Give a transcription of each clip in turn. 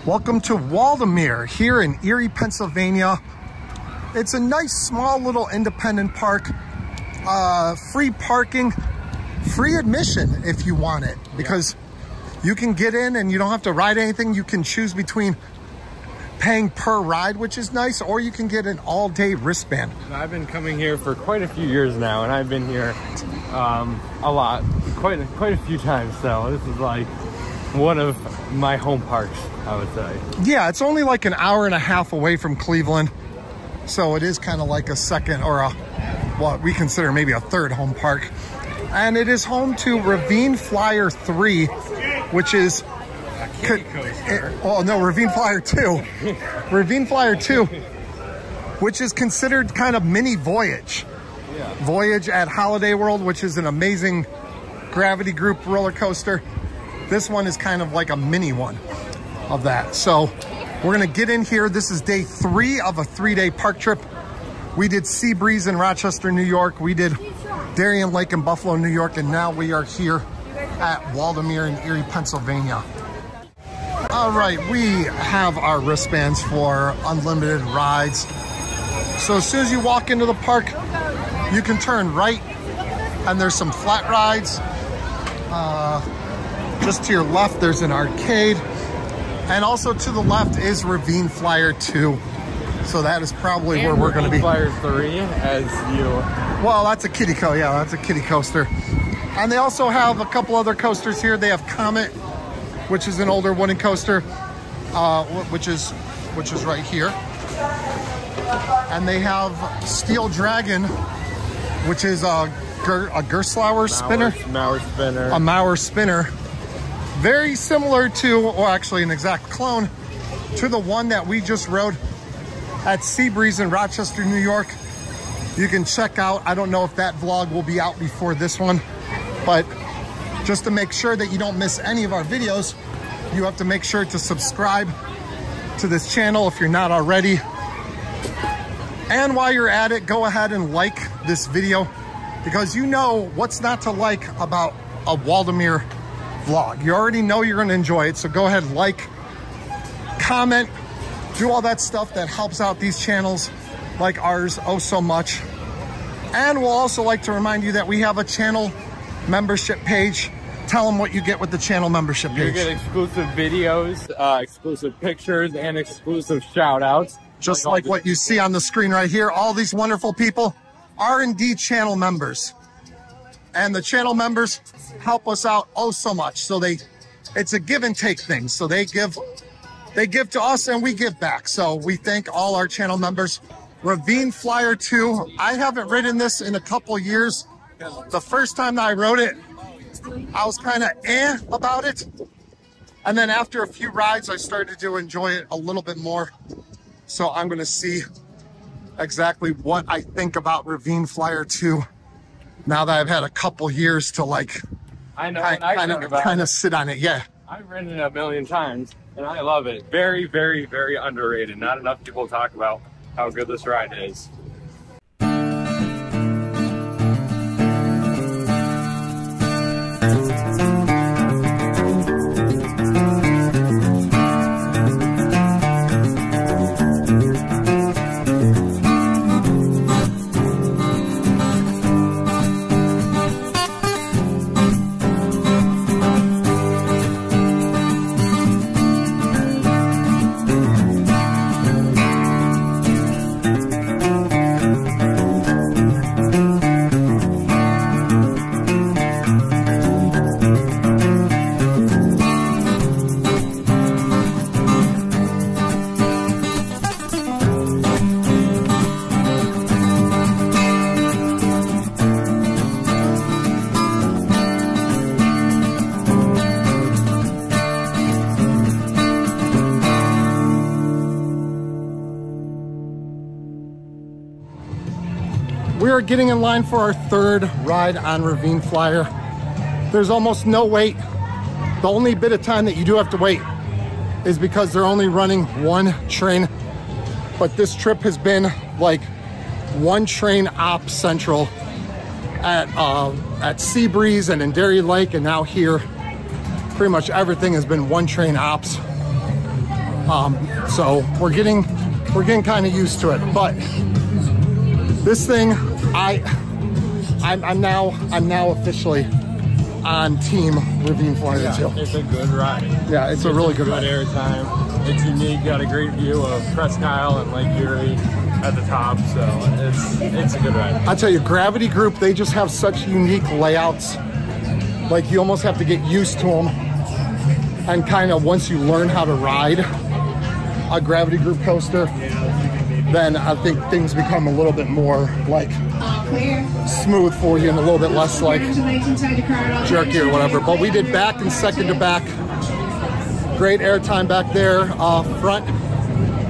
Welcome to Waldameer here in Erie, Pennsylvania. It's a nice small little independent park. Free parking, free admission if you want it, because you can get in and you don't have to ride anything. You can choose between paying per ride, which is nice, or you can get an all-day wristband. I've been coming here for quite a few years now, and I've been here a lot, quite a few times. So this is like one of my home parks, I would say. Yeah, it's only like an hour and a half away from Cleveland, so it is kind of like a second or a what we consider maybe a third home park. And it is home to Ravine Flyer 3, which is Ravine Flyer 2. Ravine Flyer 2, which is considered kind of mini Voyage. Yeah. Voyage at Holiday World, which is an amazing gravity group roller coaster. This one is kind of like a mini one of that. So we're gonna get in here. This is day 3 of a 3-day park trip. We did Sea Breeze in Rochester, New York. We did Darien Lake in Buffalo, New York. And now we are here at Waldameer in Erie, Pennsylvania. All right, we have our wristbands for unlimited rides. So as soon as you walk into the park, you can turn right and there's some flat rides. Just to your left, there's an arcade. And also to the left is Ravine Flyer 2. So that is probably where we're going to be. Flyer 3, as you... Well, that's a kiddie coaster. Yeah, that's a kiddie coaster. And they also have a couple other coasters here. They have Comet, which is an older wooden coaster, which is right here. And they have Steel Dragon, which is a Gerstlauer spinner. A Mauer spinner. Very similar to, or actually an exact clone, to the one that we just rode at Sea Breeze in Rochester, New York. You can check out, I don't know if that vlog will be out before this one, but just to make sure that you don't miss any of our videos, you have to make sure to subscribe to this channel if you're not already. And while you're at it, go ahead and like this video, because you know what's not to like about a Waldameer vlog. You already know you're going to enjoy it, so go ahead, like, comment, do all that stuff that helps out these channels like ours oh so much. And we'll also like to remind you that we have a channel membership page. Tell them what you get with the channel membership page. You get exclusive videos, exclusive pictures, and exclusive shout outs. Just like what you see on the screen right here. All these wonderful people are indeed channel members. And the channel members help us out oh so much. So it's a give and take thing. So they give to us and we give back. So we thank all our channel members. Ravine Flyer 2. I haven't ridden this in a couple years. The first time that I rode it, I was kind of about it. And then after a few rides, I started to enjoy it a little bit more. So I'm going to see exactly what I think about Ravine Flyer 2 now that I've had a couple years to like kind of sit on it. Yeah. I've ridden it a million times and I love it. Very, very, very underrated. Not enough people talk about how good this ride is. We are getting in line for our 3rd ride on Ravine Flyer. There's almost no wait. The only bit of time that you do have to wait is because they're only running 1 train. But this trip has been like 1 train op central at Sea Breeze and in Darien Lake, and now here pretty much everything has been 1 train ops. So we're getting kind of used to it. But this thing, I'm now officially on team Ravine Flyer too. It's a good ride. Yeah, it's a really good ride. Air time. It's unique. Got a great view of Presque Isle and Lake Erie at the top, so it's a good ride. I tell you, Gravity Group, they just have such unique layouts. Like, you almost have to get used to them, and kind of once you learn how to ride a Gravity Group coaster, then I think things become a little bit more like smooth for you and a little bit less like jerky or whatever. But we did back and second to back. Great airtime back there. Front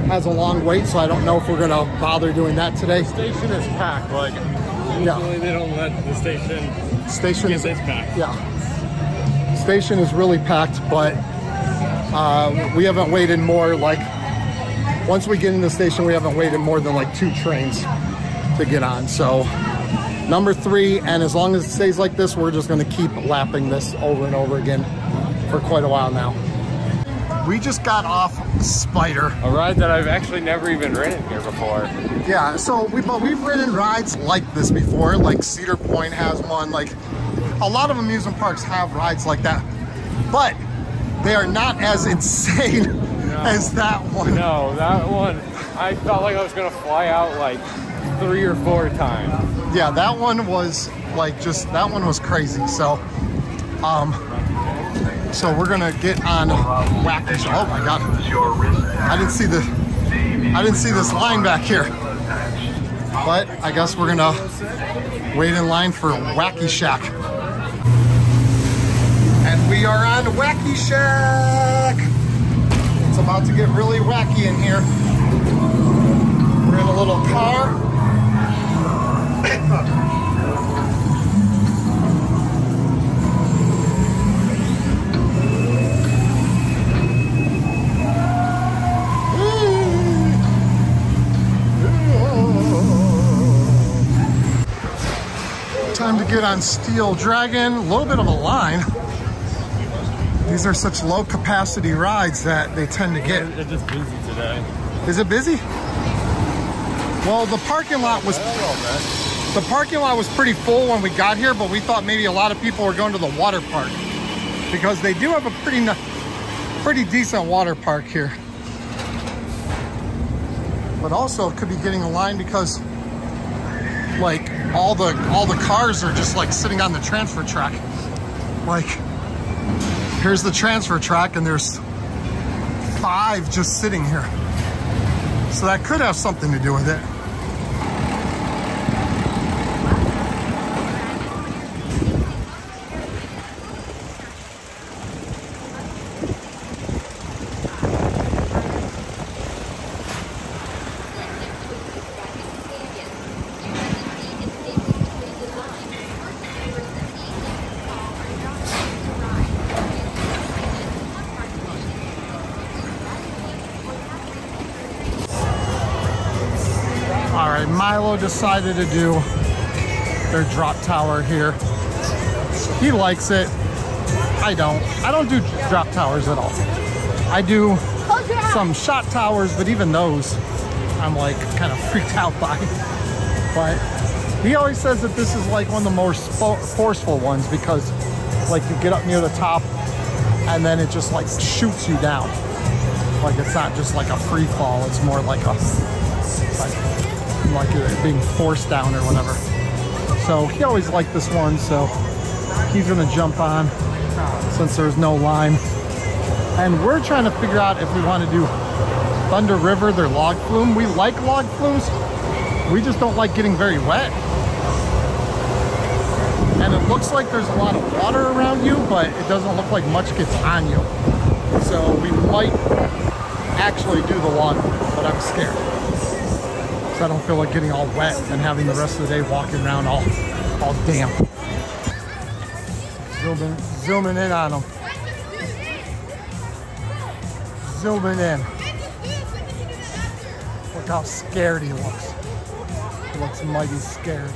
has a long wait, so I don't know if we're gonna bother doing that today. The station is packed. Like, usually they don't let the station is packed. Yeah, station is really packed, but we haven't waited more. Like, once we get in the station, we haven't waited more than like 2 trains to get on. So number 3, and as long as it stays like this, we're just gonna keep lapping this over and over again for quite a while now. We just got off Spider. A ride that I've actually never even ridden here before. Yeah, so we've ridden rides like this before. Like Cedar Point has one. Like, a lot of amusement parks have rides like that, but they are not as insane as that one. No, that one, I felt like I was gonna fly out like 3 or 4 times. Yeah, that one was like that one was crazy. So, so we're gonna get on Wacky. Oh my God! I didn't see this line back here. But I guess we're gonna wait in line for Wacky Shack. And we are on Wacky Shack. It's about to get really wacky in here. We're in a little car. Time to get on Steel Dragon. A little bit of a line. These are such low capacity rides that they tend to get. It's just busy today. Is it busy? Well, the parking lot was pretty full when we got here, but we thought maybe a lot of people were going to the water park because they do have a pretty decent water park here. But also it could be getting a line because like all the cars are just like sitting on the transfer track. Like, here's the transfer track and there's 5 just sitting here. So that could have something to do with it. All right, Milo decided to do their drop tower here. He likes it. I don't. I don't do drop towers at all. I do some shot towers, but even those, I'm like kind of freaked out by. But he always says that this is like one of the most forceful ones because like you get up near the top and then it just like shoots you down. Like it's not just like a free fall, it's more like a like you're being forced down or whatever. So he always liked this one, so he's gonna jump on since there's no line. And we're trying to figure out if we want to do Thunder River, their log flume. We like log flumes, we just don't like getting very wet. And it looks like there's a lot of water around you, but it doesn't look like much gets on you. So we might actually do the log flume, but I'm scared. I don't feel like getting all wet and having the rest of the day walking around all damp. Zooming in on them. Zooming in. Look how scared he looks. He looks mighty scared.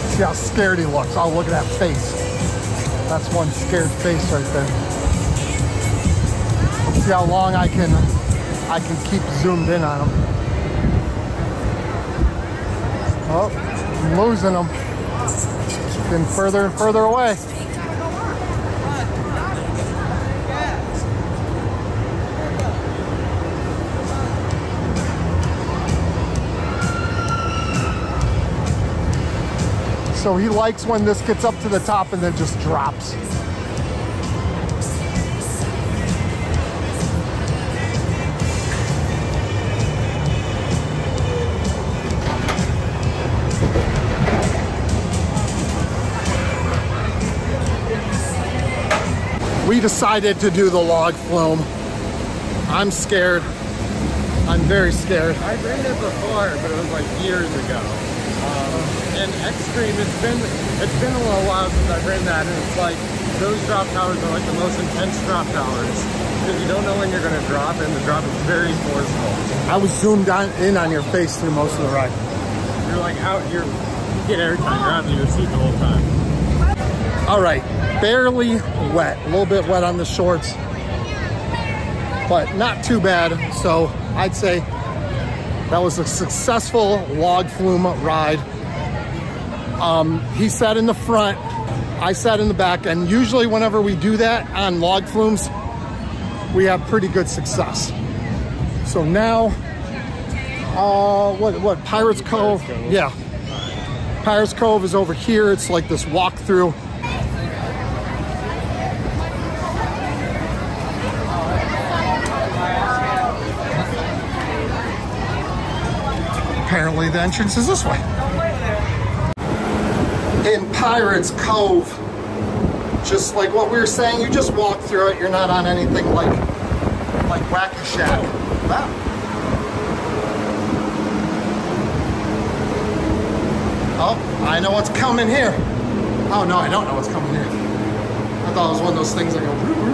See how scared he looks. Oh, look at that face. That's one scared face right there. Let's see how long I can keep zoomed in on him. Oh, I'm losing him. Getting further and further away. So he likes when this gets up to the top and then just drops. We decided to do the log flume. I'm scared. I'm very scared. I've ridden it before, but it was like years ago. And Extreme, it's been a little while since I've ridden that, and it's like those drop towers are like the most intense drop towers because you don't know when you're going to drop, and the drop is very forceful. I was zoomed in on your face through most of the ride. You're like you get every time you're out of your seat the whole time. All right, barely wet, a little bit wet on the shorts, but not too bad. So I'd say that was a successful log flume ride. He sat in the front, I sat in the back, and usually whenever we do that on log flumes, we have pretty good success. So now, what, Pirates Cove? Yeah, Pirates Cove is over here. It's like this walkthrough. Apparently the entrance is this way. In Pirates Cove, just like what we were saying, you just walk through it. You're not on anything like Wacky Shack. Wow. Oh, I know what's coming here. Oh no, I don't know what's coming here. I thought it was one of those things that go woo woo.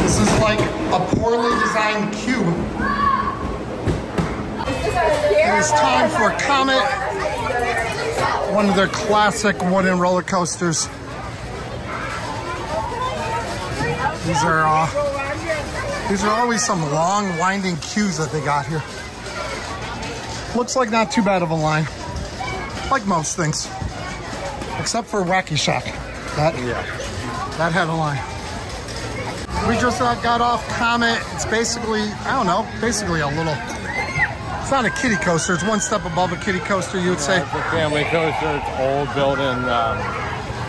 This is like a poorly designed cube. It is time for Comet, one of their classic wooden roller coasters. These are always some long winding queues that they got here. Looks like not too bad of a line, like most things, except for Wacky Shack. That had a line. We just got off Comet. It's basically, I don't know, basically a little, it's not a kiddie coaster. It's one step above a kiddie coaster, you would say. It's a family coaster. It's old, built in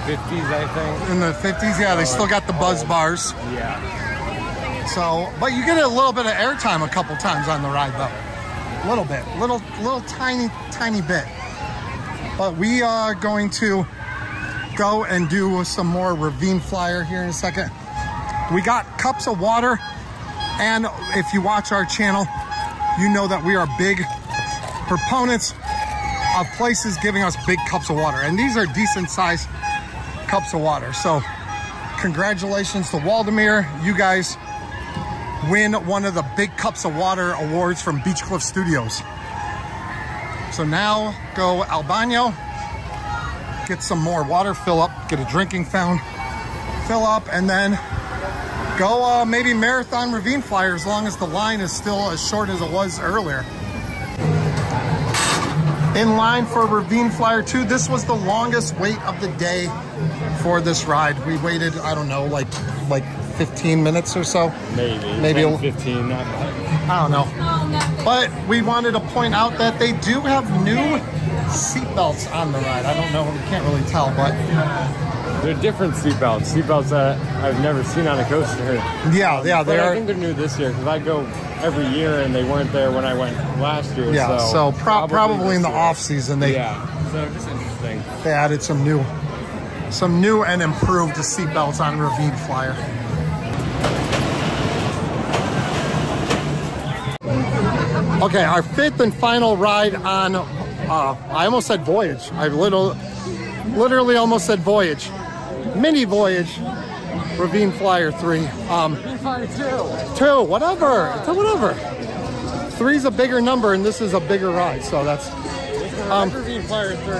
50s, I think. In the 50s, yeah, they still got the buzz bars. Yeah. So, but you get a little bit of airtime a couple times on the ride, though. A little bit, little tiny bit. But we are going to go and do some more Ravine Flyer here in a second. We got cups of water, and if you watch our channel, you know that we are big proponents of places giving us big cups of water, and these are decent sized cups of water. So congratulations to Waldameer. You guys win one of the big cups of water awards from Beach Cliff Studios. So now go al baño, get some more water, fill up, get a drinking fountain, fill up, and then go maybe marathon Ravine Flyer as long as the line is still as short as it was earlier. In line for Ravine Flyer 2. This was the longest wait of the day for this ride. We waited, I don't know, like 15 minutes or so. Maybe 10, 15, not much. I don't know. But we wanted to point out that they do have new seat belts on the ride. I don't know, we can't really tell, but they're different seatbelts that I've never seen on a coaster. Yeah, they are. I think they're new this year because I go every year and they weren't there when I went last year. Yeah, so probably in the off season they. Yeah, so just interesting. They added some new and improved seatbelts on Ravine Flyer. Okay, our fifth and final ride on. I almost said Voyage. I literally almost said Voyage. Mini Voyage, Ravine Flyer 3. Flyer 2. 2, whatever. It's a whatever. 3's a bigger number, and this is a bigger ride, so that's... Ravine Flyer 3.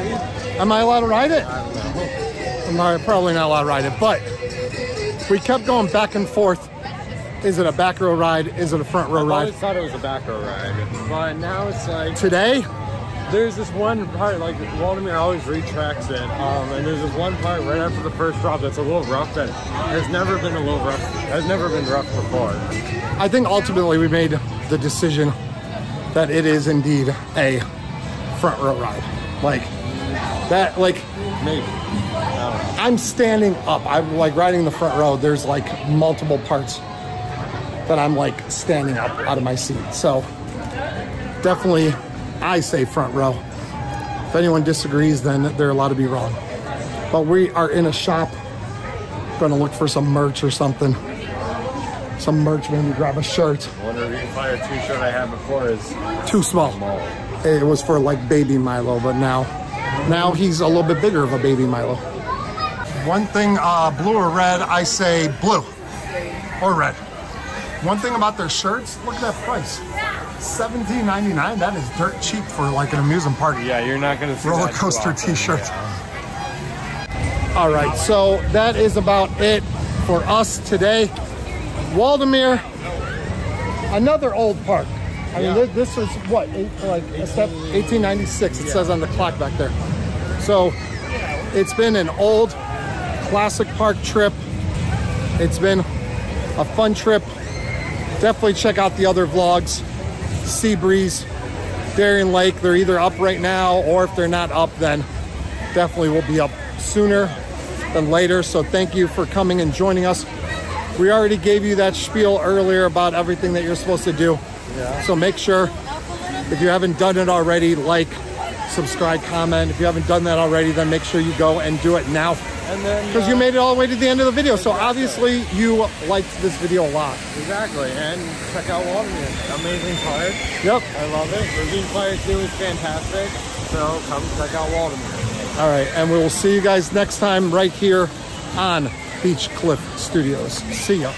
Am I allowed to ride it? I don't know. I'm probably not allowed to ride it, but we kept going back and forth. Is it a back row ride? Is it a front row ride? I always thought it was a back row ride, but now it's like... Today? There's this one part, like Waldameer always retracks it, and there's this one part right after the first drop that's a little rough that has never been rough before. I think ultimately we made the decision that it is indeed a front row ride. Like that, like maybe. I don't know. I'm standing up. I'm like riding the front row. There's like multiple parts that I'm like standing up out of my seat. So definitely I say front row. If anyone disagrees, then they're allowed to be wrong. But we are in a shop, gonna look for some merch or something. Some merch, maybe grab a shirt. One Ravine Flyer 2 shirt I had before is too small. It was for like baby Milo, but now he's a little bit bigger of a baby Milo. One thing, blue or red, I say blue or red. One thing about their shirts, look at that price. $17.99. That is dirt cheap for like an amusement park. Yeah, you're not gonna see roller coaster t-shirt. All right, so that is about it for us today. Waldameer, another old park. I mean, this was what, 1896. It says on the clock back there. So it's been an old classic park trip. It's been a fun trip. Definitely check out the other vlogs. Seabreeze, Darien Lake, they're either up right now, or if they're not up, then definitely will be up sooner than later. So thank you for coming and joining us. We already gave you that spiel earlier about everything that you're supposed to do. Yeah. So make sure, if you haven't done it already, like, subscribe, comment. If you haven't done that already, then make sure you go and do it now. And then, because you made it all the way to the end of the video, so obviously you liked this video a lot. Exactly, and check out Waldameer. Amazing park. Yep. I love it. Ravine Flyer 2 is fantastic, so come check out Waldameer. All right, and we will see you guys next time right here on Beach Cliff Studios. See ya.